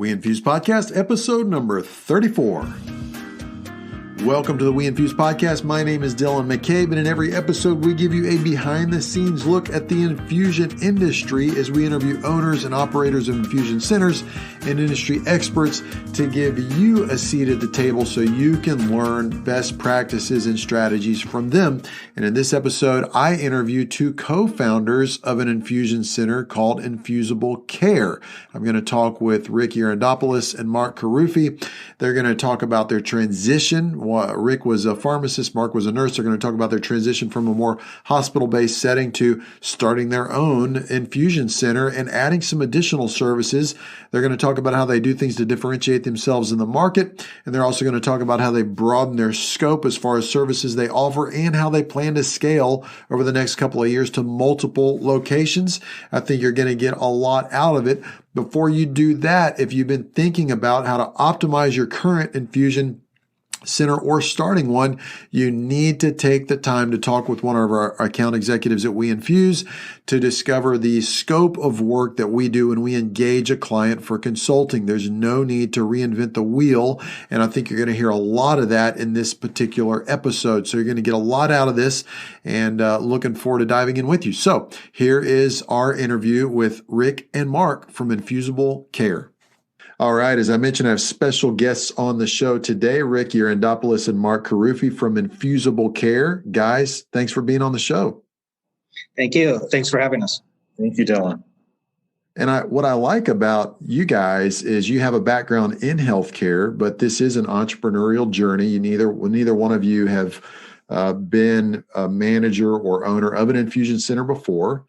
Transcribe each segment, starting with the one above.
WeInfuse Podcast, episode number 34. Welcome to the WeInfuse Podcast. My name is Dylan McCabe, and in every episode, we give you a behind-the-scenes look at the infusion industry as we interview owners and operators of infusion centers and industry experts to give you a seat at the table so you can learn best practices and strategies from them. And in this episode, I interview two co-founders of an infusion center called Infusable Care. I'm going to talk with Rick Yarandopoulos and Mark Carufi. They're going to talk about their transition. Rick was a pharmacist, Mark was a nurse. They're going to talk about their transition from a more hospital-based setting to starting their own infusion center and adding some additional services. They're going to talk about how they do things to differentiate themselves in the market. And they're also going to talk about how they broaden their scope as far as services they offer and how they plan to scale over the next couple of years to multiple locations. I think you're going to get a lot out of it. Before you do that, if you've been thinking about how to optimize your current infusion center or starting one, you need to take the time to talk with one of our account executives at WeInfuse to discover the scope of work that we do when we engage a client for consulting. There's no need to reinvent the wheel, and I think you're going to hear a lot of that in this particular episode. So you're going to get a lot out of this, and looking forward to diving in with you. So here is our interview with Rick and Mark from Infusable Care. All right. As I mentioned, I have special guests on the show today, Rick Yarandopoulos and Mark Carufi from Infusable Care. Guys, thanks for being on the show. Thank you. Thanks for having us. Thank you, Dylan. And what I like about you guys is you have a background in healthcare, but this is an entrepreneurial journey. Neither one of you have been a manager or owner of an infusion center before.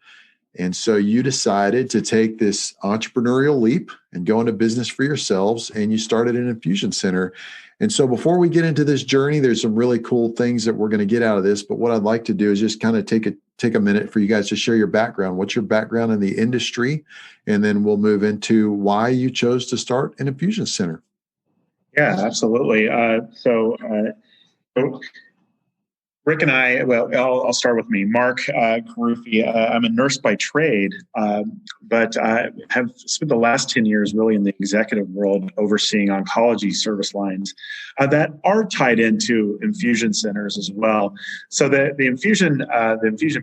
And so you decided to take this entrepreneurial leap and go into business for yourselves, and you started an infusion center. And so before we get into this journey, there's some really cool things that we're going to get out of this. But what I'd like to do is just kind of take a minute for you guys to share your background. What's your background in the industry? And then we'll move into why you chose to start an infusion center. Yeah, absolutely. So Rick and I, I'll start with me. Mark Carufi, I'm a nurse by trade, but I have spent the last 10 years really in the executive world overseeing oncology service lines that are tied into infusion centers as well. So the infusion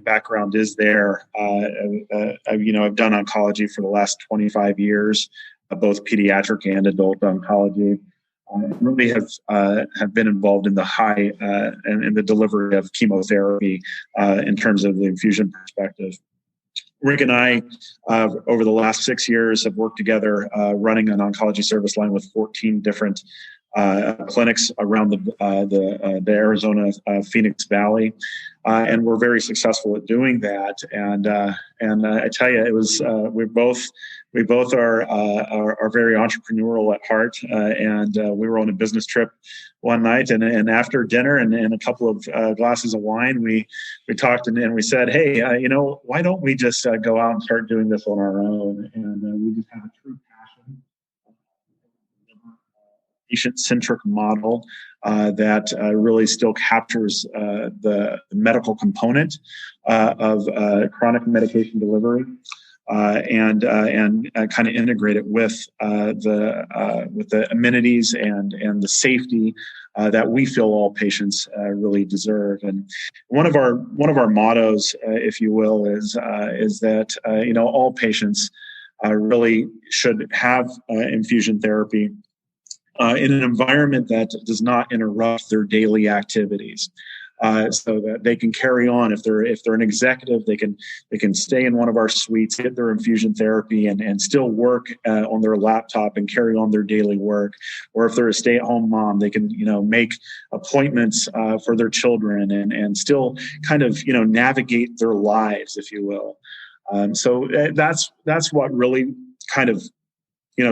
background is there. I've done oncology for the last 25 years, both pediatric and adult oncology. Really have been involved in the high and in the delivery of chemotherapy in terms of the infusion perspective. Rick and I, over the last 6 years, have worked together running an oncology service line with 14 different clinics around the Arizona Phoenix Valley, and we're very successful at doing that. And I tell you, it was we both are very entrepreneurial at heart, and we were on a business trip one night, and after dinner and a couple of glasses of wine, we talked and we said, hey, why don't we just go out and start doing this on our own? And we just have a true passion. Patient-centric model that really still captures the medical component of chronic medication delivery, and kind of integrate it with the amenities and the safety that we feel all patients really deserve. And one of our mottos, if you will, is that all patients really should have infusion therapy in an environment that does not interrupt their daily activities, so that they can carry on. If they're an executive, they can stay in one of our suites, get their infusion therapy, and still work on their laptop and carry on their daily work. Or if they're a stay-at-home mom, they can make appointments for their children and still kind of navigate their lives, if you will. So that's what really kind of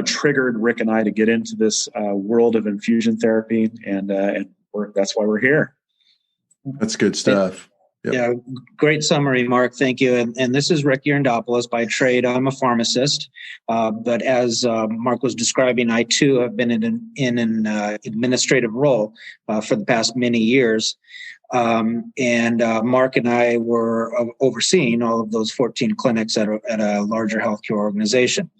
triggered Rick and I to get into this world of infusion therapy, and that's why we're here. That's good stuff. Yep. Yeah, great summary, Mark. Thank you. And this is Rick Yarandopoulos by trade. I'm a pharmacist, but as Mark was describing, I too have been in an administrative role for the past many years. And Mark and I were overseeing all of those 14 clinics at a larger healthcare organization.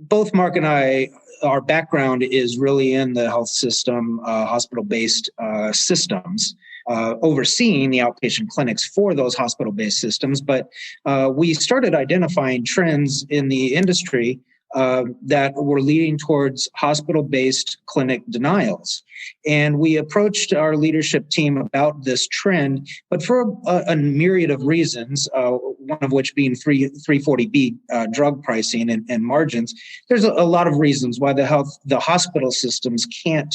both Mark and I, our background is really in the health system, hospital-based systems, overseeing the outpatient clinics for those hospital-based systems. But we started identifying trends in the industry that were leading towards hospital-based clinic denials. And we approached our leadership team about this trend, but for a myriad of reasons, one of which being 340B drug pricing and margins. There's a lot of reasons why the hospital systems can't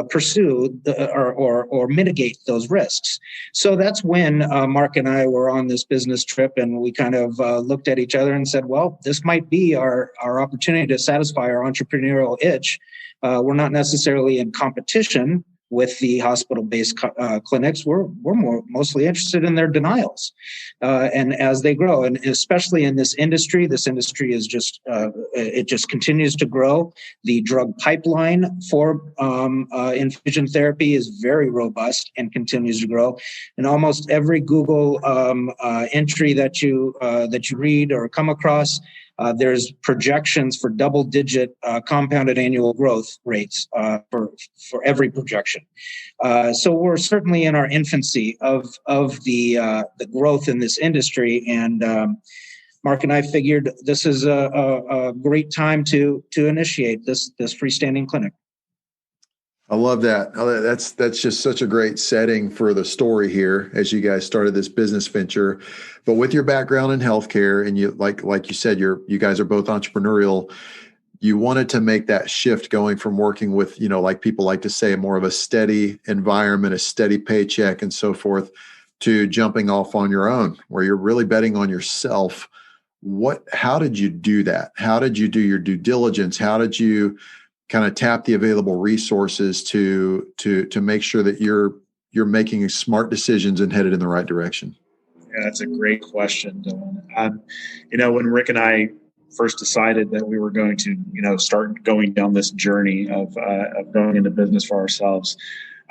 pursue or mitigate those risks. So that's when Mark and I were on this business trip, and we kind of looked at each other and said, well, this might be our opportunity to satisfy our entrepreneurial itch. We're not necessarily in competition with the hospital-based clinics. We're mostly interested in their denials, and as they grow, and especially in this industry is just it just continues to grow. The drug pipeline for infusion therapy is very robust and continues to grow. And almost every Google entry that you read or come across, there's projections for double-digit compounded annual growth rates for every projection. So we're certainly in our infancy of the growth in this industry, and Mark and I figured this is a great time to initiate this freestanding clinic. I love that. That's just such a great setting for the story here as you guys started this business venture. But with your background in healthcare, and you like you said, you guys are both entrepreneurial. You wanted to make that shift going from working with, like people like to say, more of a steady environment, a steady paycheck and so forth, to jumping off on your own, where you're really betting on yourself. How did you do that? How did you do your due diligence? How did you kind of tap the available resources to make sure that you're making smart decisions and headed in the right direction? Yeah, that's a great question, Dylan. When Rick and I first decided that we were going to, start going down this journey of going into business for ourselves,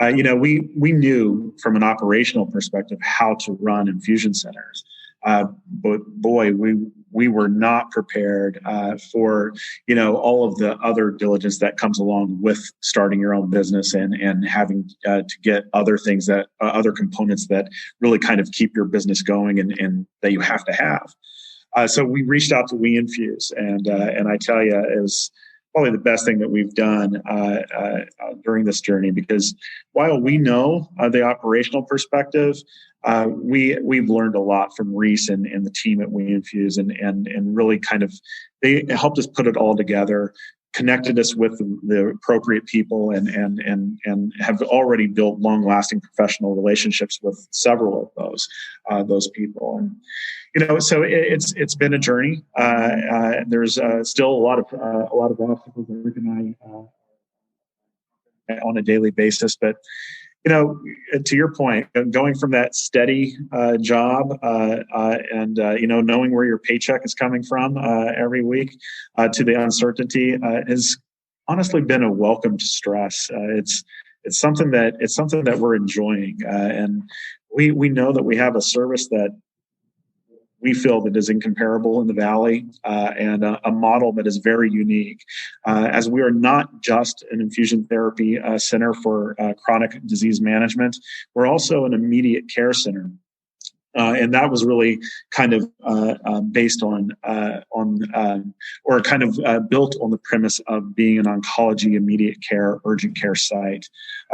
we knew from an operational perspective how to run infusion centers. But boy, we were not prepared for all of the other diligence that comes along with starting your own business and having to get other things that other components that really kind of keep your business going and that you have to have. So we reached out to WeInfuse, and I tell you, it was probably the best thing that we've done during this journey, because while we know the operational perspective, we've learned a lot from Reese and the team at WeInfuse, and really kind of they helped us put it all together, connected us with the appropriate people, and have already built long-lasting professional relationships with several of those people. And so it's been a journey. There's still a lot of obstacles that Rick and I on a daily basis, but to your point, going from that steady job and knowing where your paycheck is coming from every week to the uncertainty has honestly been a welcome to stress. It's something that we're enjoying, and we know that we have a service that we feel that is incomparable in the Valley, and a model that is very unique, as we are not just an infusion therapy center for chronic disease management. We're also an immediate care center. And that was really kind of based on or kind of built on the premise of being an oncology immediate care, urgent care site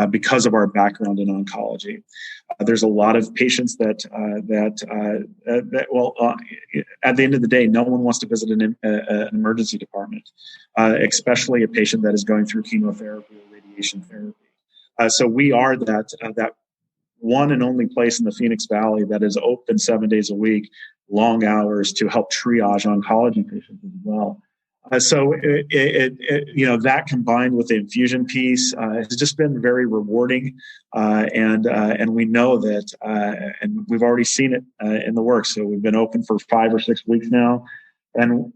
because of our background in oncology. There's a lot of patients that at the end of the day, no one wants to visit an emergency department, especially a patient that is going through chemotherapy or radiation therapy. So we are that one and only place in the Phoenix Valley that is open 7 days a week, long hours, to help triage oncology patients as well. So that combined with the infusion piece has just been very rewarding, and we know that, and we've already seen it in the works. So we've been open for 5 or 6 weeks now, and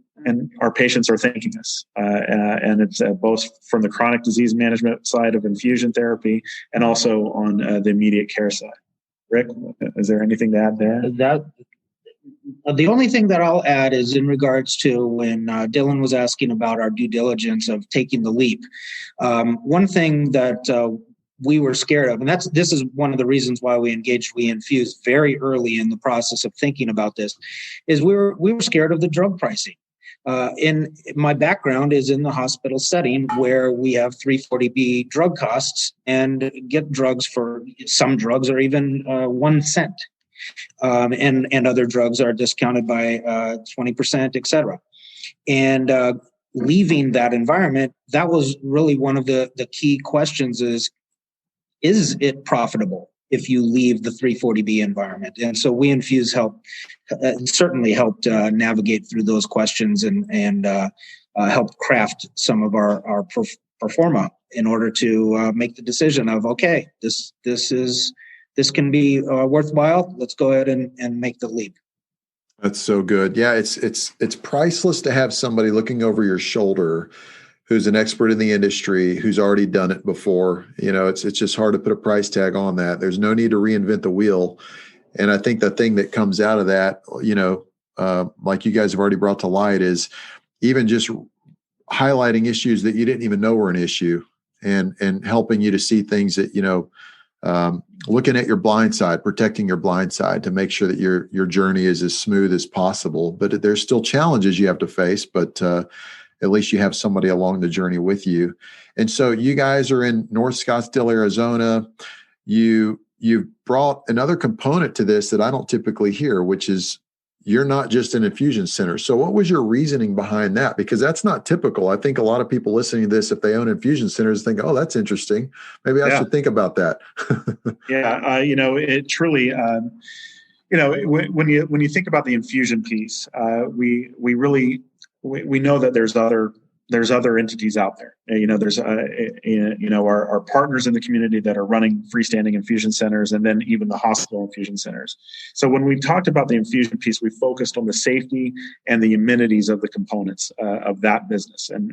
our patients are thanking us, and it's both from the chronic disease management side of infusion therapy and also on the immediate care side. Rick, is there anything to add there? The only thing that I'll add is in regards to when Dylan was asking about our due diligence of taking the leap. One thing that we were scared of, and this is one of the reasons why we engaged WeInfuse very early in the process of thinking about this, is we were scared of the drug pricing. In my background is in the hospital setting where we have 340B drug costs and get drugs for some drugs are even 1 cent. And other drugs are discounted by 20%, et cetera. And leaving that environment, that was really one of the key questions is it profitable if you leave the 340B environment? And so WeInfuse certainly helped navigate through those questions and helped craft some of our pro forma in order to make the decision of, okay, this can be worthwhile. Let's go ahead and make the leap. That's so good. Yeah, it's priceless to have somebody looking over your shoulder who's an expert in the industry, who's already done it before. It's just hard to put a price tag on that. There's no need to reinvent the wheel. And I think the thing that comes out of that, like you guys have already brought to light, is even just highlighting issues that you didn't even know were an issue, and helping you to see things that, looking at your blind side, protecting your blind side to make sure that your journey is as smooth as possible. But there's still challenges you have to face, but at least you have somebody along the journey with you. And so you guys are in North Scottsdale, Arizona. You brought another component to this that I don't typically hear, which is you're not just an infusion center. So what was your reasoning behind that? Because that's not typical. I think a lot of people listening to this, if they own infusion centers, think, oh, that's interesting. Maybe I should think about that. It truly, when you think about the infusion piece, we know that there's other entities out there. There's our partners in the community that are running freestanding infusion centers, and then even the hospital infusion centers. So when we talked about the infusion piece, we focused on the safety and the amenities of the components of that business, and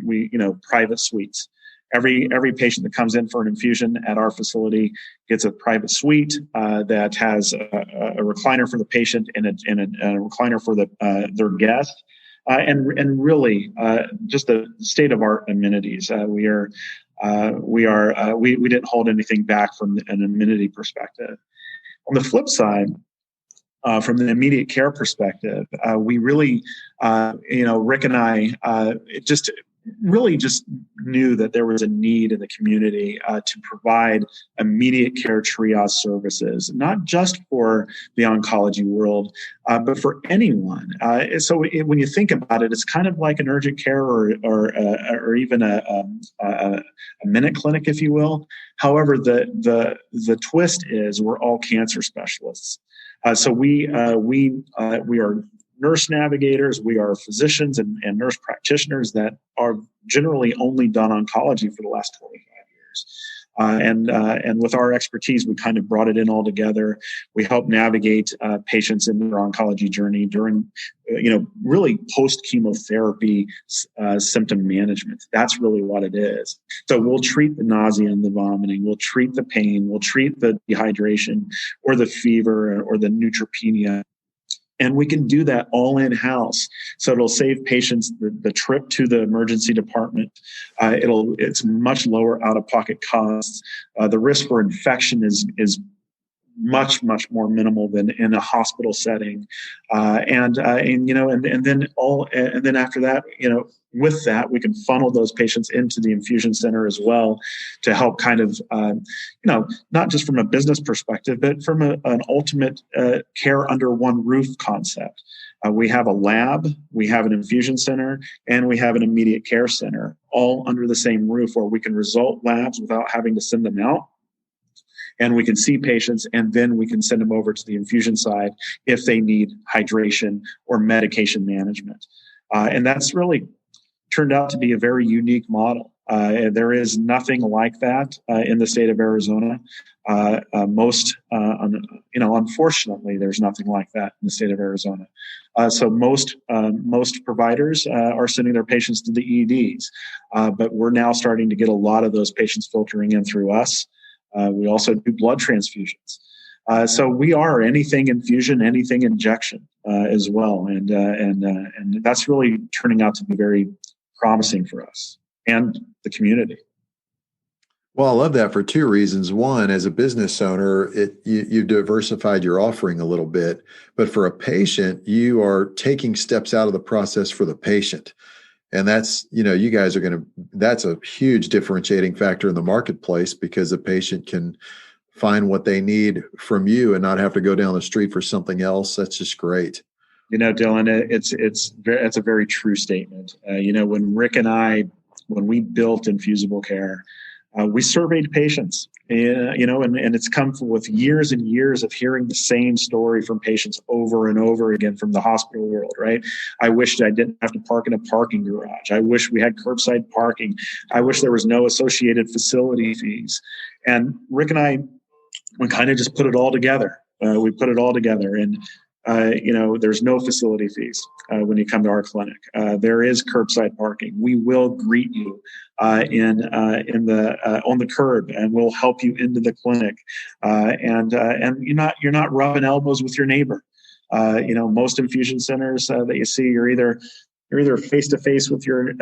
private suites. Every patient that comes in for an infusion at our facility gets a private suite that has a recliner for the patient and a recliner for their guest. And really, just the state of art amenities. We didn't hold anything back from an amenity perspective. On the flip side, from the immediate care perspective, we really, Rick and I, just knew that there was a need in the community to provide immediate care triage services, not just for the oncology world, but for anyone. When you think about it, it's kind of like an urgent care or even a minute clinic, if you will. However, the twist is we're all cancer specialists. So we are nurse navigators, we are physicians and nurse practitioners that are generally only done oncology for the last 25 years. And with our expertise, we kind of brought it in all together. We help navigate patients in their oncology journey during, really post-chemotherapy symptom management. That's really what it is. So we'll treat the nausea and the vomiting. We'll treat the pain. We'll treat the dehydration or the fever or the neutropenia. And we can do that all in-house. So it'll save patients the trip to the emergency department. It's much lower out-of-pocket costs. The risk for infection is much, much more minimal than in a hospital setting. And then after that, with that, we can funnel those patients into the infusion center as well to help kind of, not just from a business perspective, but from an ultimate care under one roof concept. We have a lab, we have an infusion center, and we have an immediate care center, all under the same roof, where we can result labs without having to send them out. And we can see patients, and then we can send them over to the infusion side if they need hydration or medication management. And that's really turned out to be a very unique model. There is nothing like that in the state of Arizona. Unfortunately, there's nothing like that in the state of Arizona. So most providers are sending their patients to the EDs, but we're now starting to get a lot of those patients filtering in through us. We also do blood transfusions. So we are anything infusion, anything injection. as well, and that's really turning out to be very promising for us and the community. Well, I love that for two reasons. One, as a business owner, you've diversified your offering a little bit, but for a patient, you are taking steps out of the process for the patient. And that's, you guys that's a huge differentiating factor in the marketplace, because a patient can find what they need from you and not have to go down the street for something else. That's just great. Dylan, it's a very true statement. When Rick and when we built Infusable Care, we surveyed patients, and it's come with years and years of hearing the same story from patients over and over again from the hospital world, right? I wished I didn't have to park in a parking garage. I wish we had curbside parking. I wish there was no associated facility fees. And Rick and I, we kind of just put it all together. We put it all together, and there's no facility fees when you come to our clinic. There is curbside parking. We will greet you on the curb, and we'll help you into the clinic. And you're not rubbing elbows with your neighbor. Most infusion centers that you see, you're either face to face with your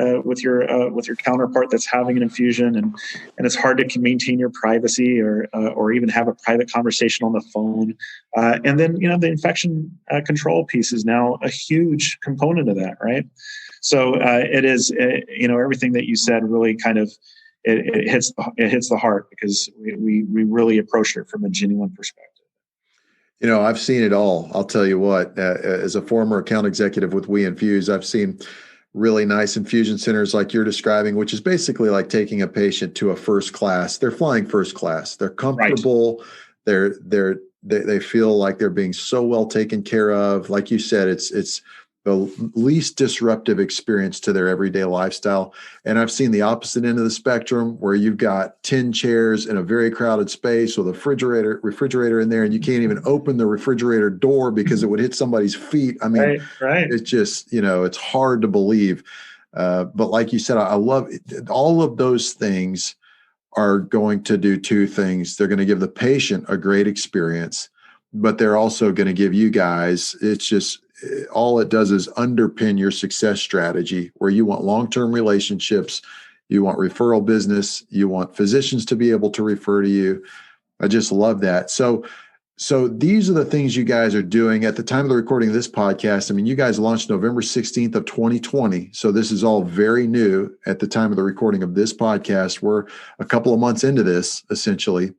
counterpart that's having an infusion, and it's hard to maintain your privacy or even have a private conversation on the phone. And then the infection control piece is now a huge component of that, right? So it is everything that you said really kind of it hits the heart, because we really approached it from a genuine perspective. I've seen it all. I'll tell you what, as a former account executive with WeInfuse, I've seen really nice infusion centers like you're describing, which is basically like taking a patient to a first class. They're flying first class. They're comfortable. Right. They feel like they're being so well taken care of. Like you said, it's the least disruptive experience to their everyday lifestyle. And I've seen the opposite end of the spectrum, where you've got 10 chairs in a very crowded space with a refrigerator in there, and you can't even open the refrigerator door because it would hit somebody's feet. I mean, right. It's just, it's hard to believe. But like you said, I love it. All of those things are going to do two things. They're going to give the patient a great experience, but they're also going to give you guys, it's just, all it does is underpin your success strategy, where you want long-term relationships, you want referral business, you want physicians to be able to refer to you. I just love that. So these are the things you guys are doing at the time of the recording of this podcast. I mean, you guys launched November 16th of 2020. So this is all very new at the time of the recording of this podcast. We're a couple of months into this, essentially.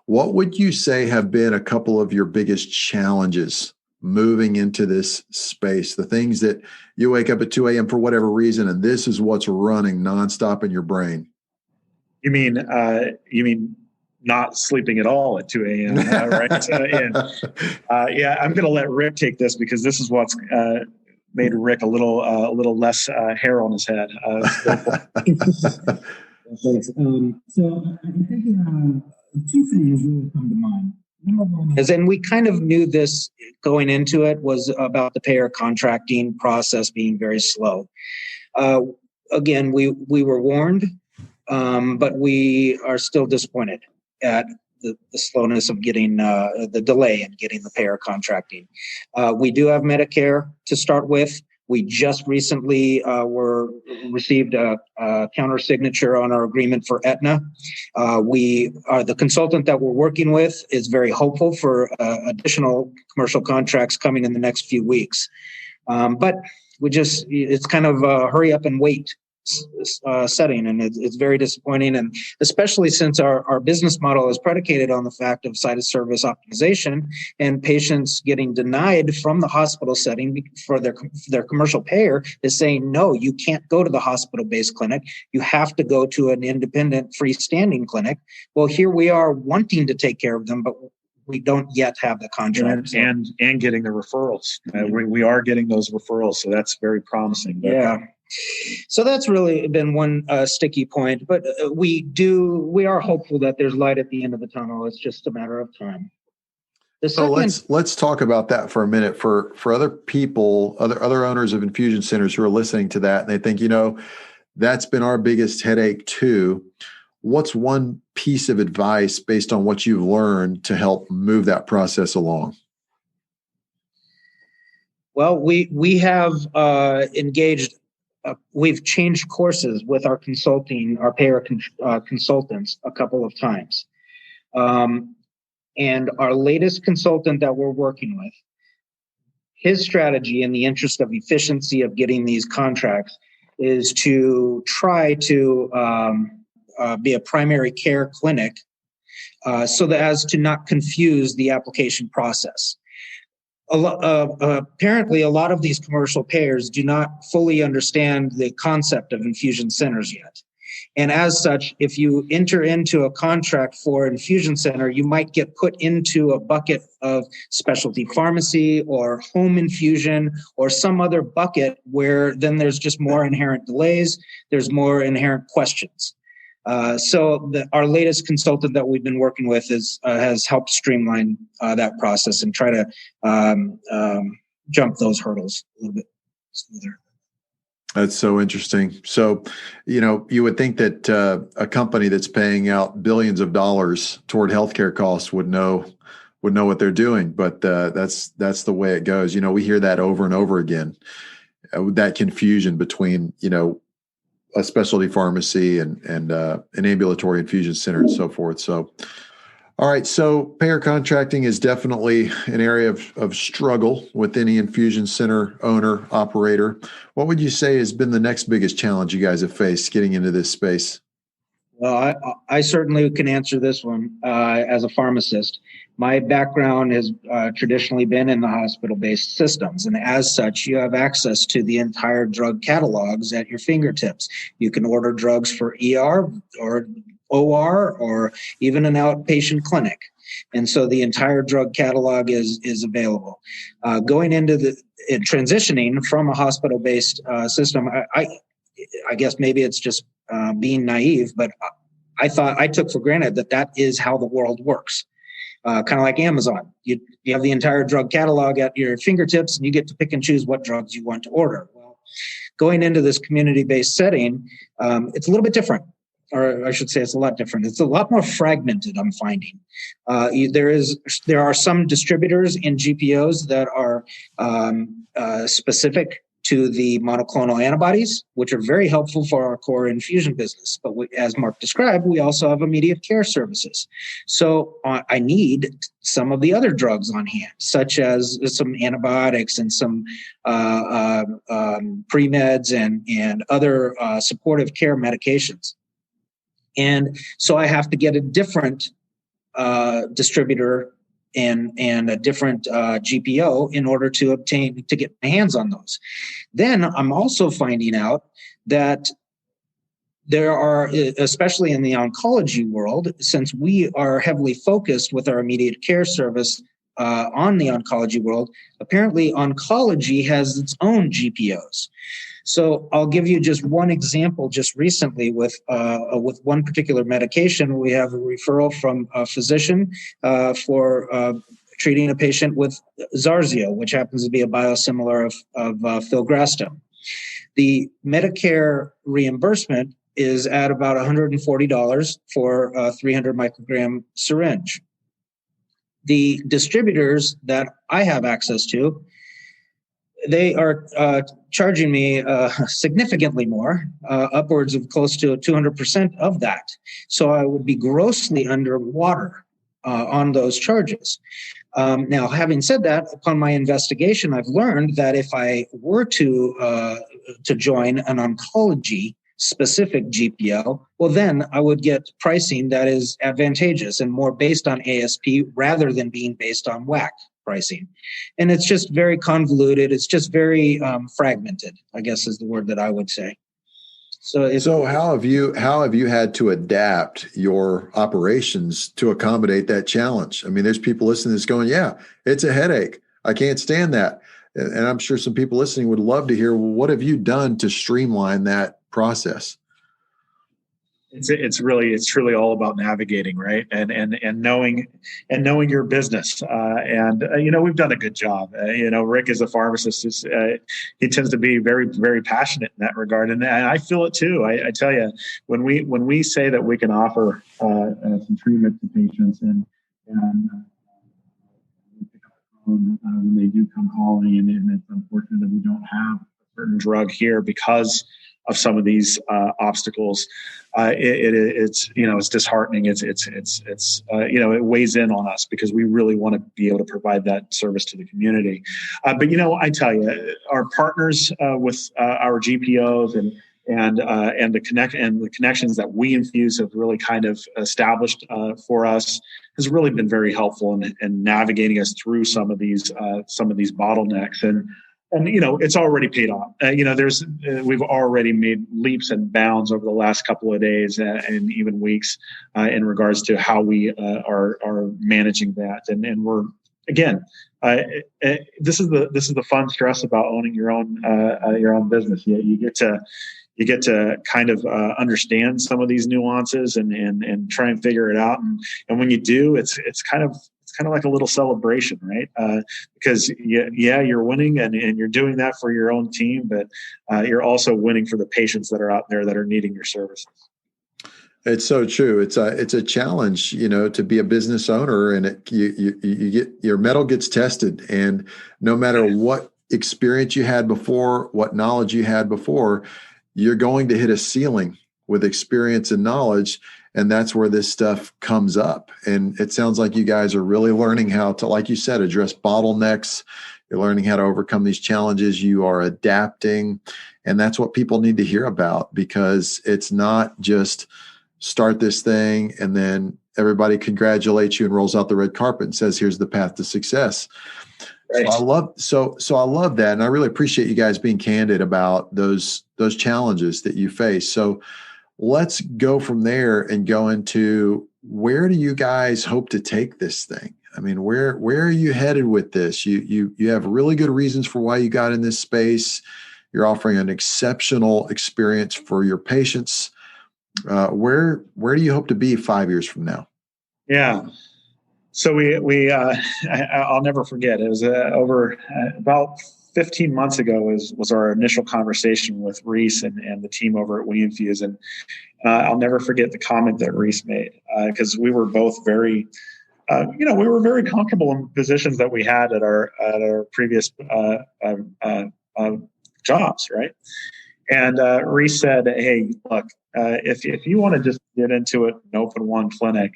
What would you say have been a couple of your biggest challenges moving into this space? The things that you wake up at 2 a.m. for whatever reason, and this is what's running nonstop in your brain. You mean not sleeping at all at 2 a.m., right? Yeah, I'm going to let Rick take this, because this is what's made Rick a little less hair on his head. Thanks. So I think two things really come to mind. And we kind of knew this going into it, was about the payer contracting process being very slow. Again, we were warned, but we are still disappointed at the slowness of getting the delay in getting the payer contracting. We do have Medicare to start with. We just recently received a counter signature on our agreement for Aetna. The consultant that we're working with is very hopeful for additional commercial contracts coming in the next few weeks. But it's kind of a hurry up and wait setting, and it's very disappointing, and especially since our business model is predicated on the fact of site of service optimization, and patients getting denied from the hospital setting for their commercial payer is saying, no, you can't go to the hospital-based clinic, you have to go to an independent freestanding clinic. Well, here we are wanting to take care of them, but we don't yet have the contract. And getting the referrals. We are getting those referrals, so that's very promising. Yeah. So that's really been one sticky point, but we are hopeful that there's light at the end of the tunnel. It's just a matter of time. So let's talk about that for a minute. For other people, other owners of infusion centers who are listening to that, and they think, that's been our biggest headache too. What's one piece of advice based on what you've learned to help move that process along? Well, we have engaged. We've changed courses with our payer consultants a couple of times, and our latest consultant that we're working with, his strategy in the interest of efficiency of getting these contracts is to try to be a primary care clinic, so that as to not confuse the application process. Apparently, a lot of these commercial payers do not fully understand the concept of infusion centers yet. And as such, if you enter into a contract for infusion center, you might get put into a bucket of specialty pharmacy or home infusion or some other bucket where then there's just more inherent delays, there's more inherent questions. So our latest consultant that we've been working with has helped streamline that process and try to jump those hurdles a little bit smoother. That's so interesting. So, you would think that a company that's paying out billions of dollars toward healthcare costs would know what they're doing, but that's the way it goes. We hear that over and over again. That confusion between a specialty pharmacy and an ambulatory infusion center and so forth. So, all right. So payer contracting is definitely an area of struggle with any infusion center owner, operator. What would you say has been the next biggest challenge you guys have faced getting into this space? Well, I certainly can answer this one as a pharmacist. My background has traditionally been in the hospital-based systems, and as such, you have access to the entire drug catalogs at your fingertips. You can order drugs for ER or OR or even an outpatient clinic. And so the entire drug catalog is available. Going into transitioning from a hospital-based system, I guess maybe it's just being naive, but I took for granted that is how the world works. Kind of like Amazon. You have the entire drug catalog at your fingertips, and you get to pick and choose what drugs you want to order. Well, going into this community-based setting, it's a little bit different. Or I should say it's a lot different. It's a lot more fragmented, I'm finding. There are some distributors in GPOs that are specific to the monoclonal antibodies, which are very helpful for our core infusion business. But as Mark described, we also have immediate care services. So I need some of the other drugs on hand, such as some antibiotics and some pre-meds and other supportive care medications. And so I have to get a different distributor and a different GPO in order to get my hands on those. Then I'm also finding out that there are, especially in the oncology world, since we are heavily focused with our immediate care service on the oncology world, apparently oncology has its own GPOs. So I'll give you just one example. Just recently, with one particular medication, we have a referral from a physician for treating a patient with Zarzio, which happens to be a biosimilar of filgrastim. The Medicare reimbursement is at about $140 for a 300 microgram syringe. The distributors that I have access to, they are charging me significantly more, upwards of close to 200% of that. So I would be grossly underwater on those charges. Now, having said that, upon my investigation, I've learned that if I were to join an oncology specific GPO, well, then I would get pricing that is advantageous and more based on ASP rather than being based on WAC pricing. And it's just very convoluted. It's just very fragmented, I guess is the word that I would say. So how have you had to adapt your operations to accommodate that challenge? I mean, there's people listening that's going, yeah, it's a headache. I can't stand that. And I'm sure some people listening would love to hear, well, what have you done to streamline that process? It's truly all about navigating, right? And knowing your business. We've done a good job. Rick is a pharmacist. He tends to be very, very passionate in that regard. And I feel it too. I tell you, when we say that we can offer some treatment to patients and pick up when they do come calling, and it's unfortunate that we don't have a certain drug here because of some of these obstacles. It's disheartening. It weighs in on us because we really want to be able to provide that service to the community. But I tell you, our partners with our GPOs and the connections that WeInfuse have really kind of established for us has really been very helpful in navigating us through some of these bottlenecks. And it's already paid off. We've already made leaps and bounds over the last couple of days and even weeks in regards to how we are managing that. And we're again, this is the fun stress about owning your own business. You get to kind of understand some of these nuances and try and figure it out. And when you do, it's kind of like a little celebration, right? Because you're winning and you're doing that for your own team, but you're also winning for the patients that are out there that are needing your services. It's so true. It's a challenge, to be a business owner, and you get your metal gets tested, and no matter what experience you had before, what knowledge you had before, you're going to hit a ceiling with experience and knowledge. And that's where this stuff comes up. And it sounds like you guys are really learning how to, like you said, address bottlenecks. You're learning how to overcome these challenges. You are adapting. And that's what people need to hear about, because it's not just start this thing and then everybody congratulates you and rolls out the red carpet and says, here's the path to success. Right. So I love that. And I really appreciate you guys being candid about those challenges that you face. So let's go from there and go into, where do you guys hope to take this thing? I mean, where are you headed with this? You have really good reasons for why you got in this space. You're offering an exceptional experience for your patients. Where do you hope to be 5 years from now? Yeah. So I'll never forget. It was over about 15 months ago was our initial conversation with Reese and the team over at WeInfuse. And I'll never forget the comment that Reese made, because we were both very, we were very comfortable in positions that we had at our previous jobs, right? And Reese said, "Hey, look, if you want to just get into it and open one clinic,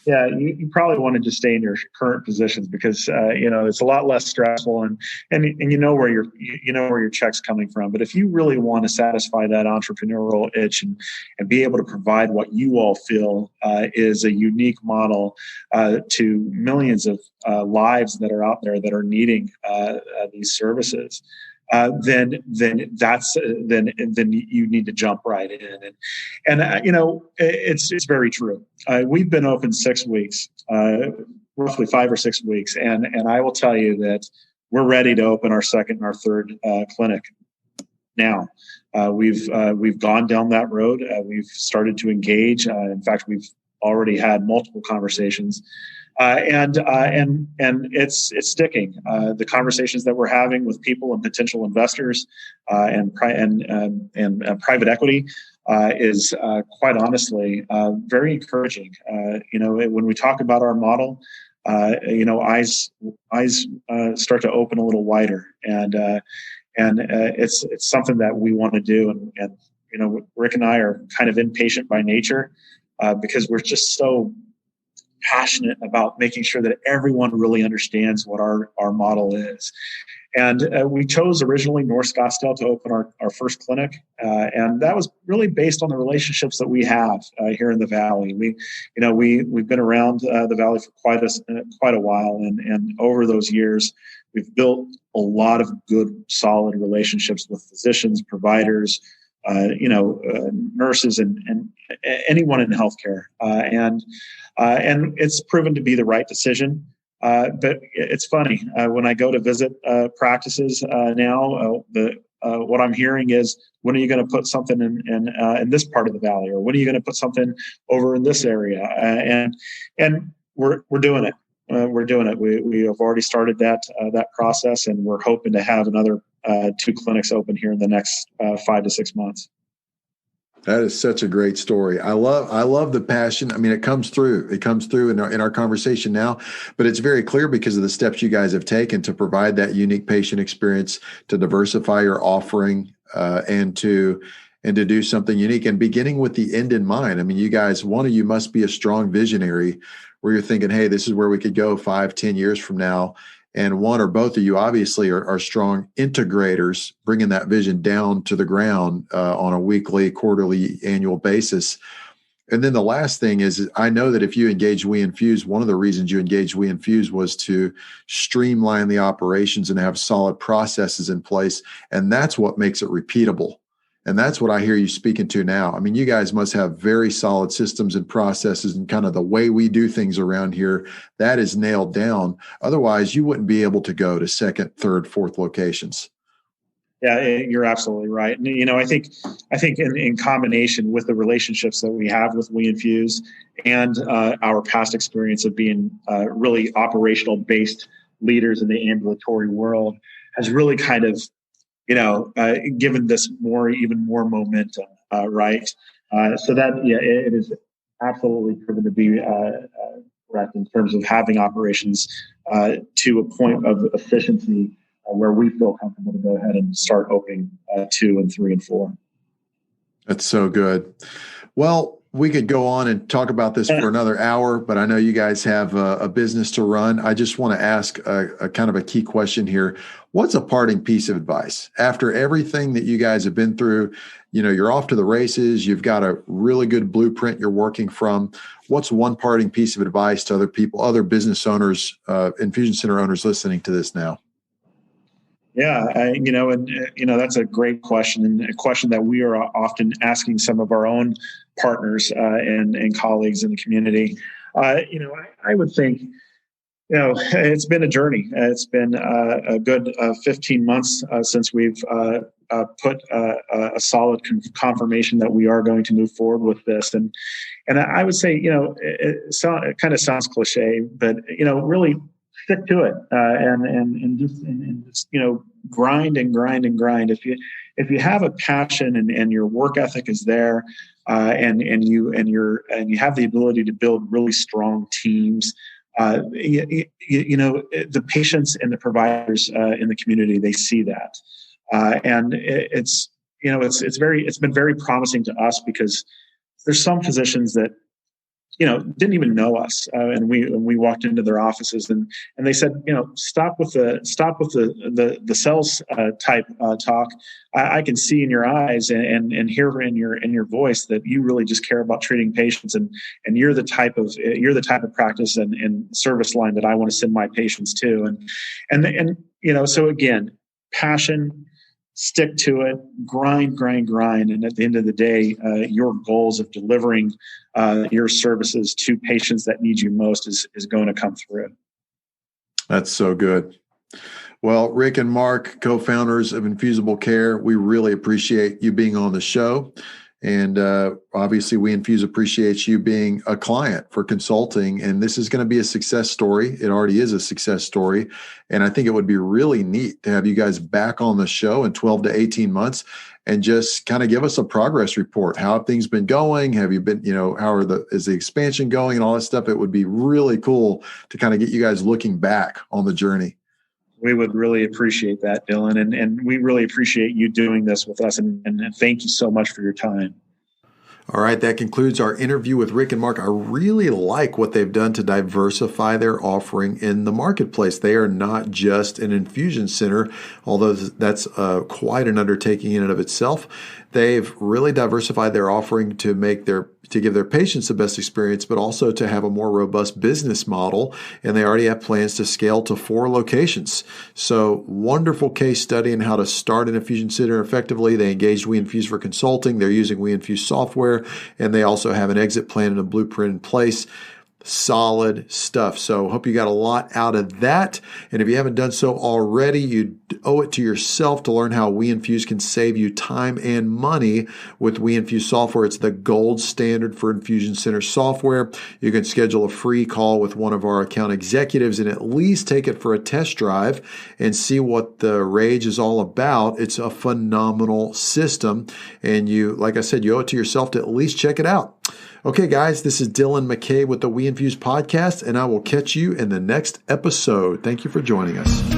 you probably want to just stay in your current positions, because it's a lot less stressful and you know where your check's coming from. But if you really want to satisfy that entrepreneurial itch and be able to provide what you all feel is a unique model to millions of lives that are out there that are needing these services." Then you need to jump right in, and it's very true. We've been open 6 weeks, roughly 5 or 6 weeks, and I will tell you that we're ready to open our second and our third clinic now. We've gone down that road. We've started to engage. In fact, we've already had multiple conversations. And it's sticking. The conversations that we're having with people and potential investors and private equity is quite honestly very encouraging. When we talk about our model, eyes start to open a little wider, and it's something that we want to do. And Rick and I are kind of impatient by nature because we're just so passionate about making sure that everyone really understands what our model is. And we chose originally North Scottsdale to open our first clinic. And that was really based on the relationships that we have here in the Valley. We've been around the Valley for quite a while. And over those years, we've built a lot of good, solid relationships with physicians, providers, nurses, and anyone in healthcare. And it's proven to be the right decision. But it's funny, when I go to visit practices now, what I'm hearing is, when are you going to put something in this part of the Valley, or when are you going to put something over in this area? And we're doing it. We're doing it. We have already started that process, and we're hoping to have another 2 clinics open here in the next 5 to 6 months. That is such a great story. I love the passion. I mean, it comes through. It comes through in our conversation now, but it's very clear because of the steps you guys have taken to provide that unique patient experience, to diversify your offering, and to do something unique, and beginning with the end in mind. I mean, you guys, one of you must be a strong visionary where you're thinking, hey, this is where we could go 5-10 years from now. And one or both of you obviously are strong integrators, bringing that vision down to the ground on a weekly, quarterly, annual basis. And then the last thing is, I know that if you engage WeInfuse, one of the reasons you engaged WeInfuse was to streamline the operations and have solid processes in place. And that's what makes it repeatable. And that's what I hear you speaking to now. I mean, you guys must have very solid systems and processes, and kind of the way we do things around here, that is nailed down. Otherwise, you wouldn't be able to go to second, third, fourth locations. Yeah, you're absolutely right. And, I think in combination with the relationships that we have with WeInfuse and our past experience of being really operational based leaders in the ambulatory world has really kind of given this even more momentum, right? So that, it is absolutely proven to be correct in terms of having operations to a point of efficiency where we feel comfortable to go ahead and start opening 2 and 3 and 4. That's so good. Well, we could go on and talk about this for another hour, but I know you guys have a business to run. I just want to ask a kind of a key question here. What's a parting piece of advice after everything that you guys have been through? You're off to the races. You've got a really good blueprint you're working from. What's one parting piece of advice to other people, other business owners, infusion center owners listening to this now? Yeah, that's a great question, and a question that we are often asking some of our own partners and colleagues in the community. I would think, it's been a journey. It's been a good 15 months since we've put a solid confirmation that we are going to move forward with this. And I would say, it kind of sounds cliche, but, really stick to it and just grind and grind and grind. If you have a passion and your work ethic is there, and you have the ability to build really strong teams, the patients and the providers in the community, they see that, and it's been very promising to us, because there's some physicians that didn't even know us, and we walked into their offices and they said, stop with the sales type talk. I can see in your eyes and hear in your voice that you really just care about treating patients, and you're the type of practice and service line that I want to send my patients to, and so again, passion. Stick to it, grind. And at the end of the day, your goals of delivering your services to patients that need you most is going to come through. That's so good. Well, Rick and Mark, co-founders of Infusable Care, we really appreciate you being on the show. And obviously, WeInfuse appreciates you being a client for consulting. And this is going to be a success story. It already is a success story. And I think it would be really neat to have you guys back on the show in 12 to 18 months and just kind of give us a progress report. How have things been going? Have you been, how is the expansion going and all that stuff? It would be really cool to kind of get you guys looking back on the journey. We would really appreciate that, Dylan. And we really appreciate you doing this with us. And thank you so much for your time. All right, that concludes our interview with Rick and Mark. I really like what they've done to diversify their offering in the marketplace. They are not just an infusion center, although that's quite an undertaking in and of itself. They've really diversified their offering to give their patients the best experience, but also to have a more robust business model. And they already have plans to scale to 4 locations. So wonderful case study in how to start an infusion center effectively. They engaged WeInfuse for consulting. They're using WeInfuse software, and they also have an exit plan and a blueprint in place. solid stuff. So hope you got a lot out of that. And if you haven't done so already, you owe it to yourself to learn how WeInfuse can save you time and money with WeInfuse software. It's the gold standard for infusion center software. You can schedule a free call with one of our account executives and at least take it for a test drive and see what the rage is all about. It's a phenomenal system. And you, like I said, you owe it to yourself to at least check it out. Okay, guys, this is Dylan McKay with the WeInfuse podcast, and I will catch you in the next episode. Thank you for joining us.